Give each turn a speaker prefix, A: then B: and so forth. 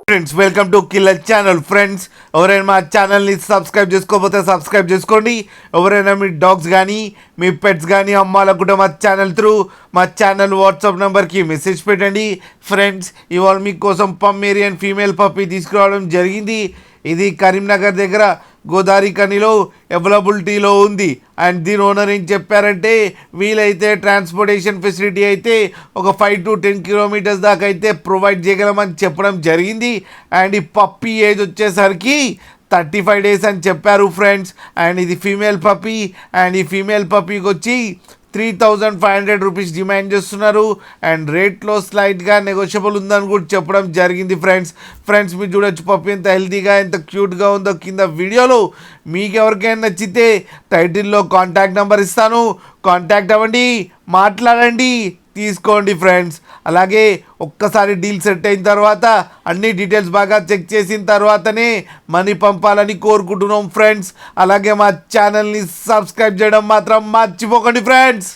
A: Friends welcome to killer channel. Friends ఎవరైనా మా ఛానల్ని సబ్స్క్రైబ్ చేసుకోకపోతే సబ్స్క్రైబ్ చేసుకోండి. ఎవరైనా మీ డాగ్స్ కానీ మీ పెట్స్ కానీ అమ్మాలనుకుంటే మా ఛానల్ త్రూ మా ఛానల్ వాట్సాప్ నెంబర్కి మెసేజ్ పెట్టండి. ఫ్రెండ్స్ ఇవాళ మీకోసం పమ్మేరియన్ ఫీమేల్ పప్పీ తీసుకురావడం జరిగింది. ఇది కరీంనగర్ దగ్గర గోదావరి కనిలో అవైలబిలిటీలో ఉంది. అండ్ దీని ఓనర్ ఏం చెప్పారంటే వీలైతే ట్రాన్స్పోర్టేషన్ ఫెసిలిటీ అయితే ఒక 5 to 10 కిలోమీటర్స్ దాకా అయితే ప్రొవైడ్ చేయగలమని చెప్పడం జరిగింది. అండ్ ఈ పప్పీ ఏజ్ వచ్చేసరికి 35 డేస్ అని చెప్పారు ఫ్రెండ్స్. అండ్ ఇది ఫీమేల్ పప్పీ. అండ్ ఈ ఫీమేల్ పప్పీకి వచ్చి 3,500 రూపీస్ డిమాండ్ చేస్తున్నారు. అండ్ రేట్లో స్లైట్గా నెగోషియబుల్ ఉందని కూడా చెప్పడం జరిగింది ఫ్రెండ్స్ మీరు చూడొచ్చు పప్పి ఎంత హెల్తీగా ఎంత క్యూట్గా ఉందో కింద వీడియోలో. మీకు ఎవరికైనా నచ్చితే టైటిల్లో కాంటాక్ట్ నెంబర్ ఇస్తాను, కాంటాక్ట్ అవ్వండి, మాట్లాడండి, తీసుకోండి ఫ్రెండ్స్. అలాగే ఒక్కసారి డీల్ సెట్ అయిన తర్వాత అన్ని డీటెయిల్స్ బాగా చెక్ చేసిన తర్వాతనే మనీ పంపాలని కోరుకుంటున్నాం ఫ్రెండ్స్. అలాగే మా ఛానల్ని సబ్స్క్రైబ్ చేయడం మాత్రం మర్చిపోకండి ఫ్రెండ్స్.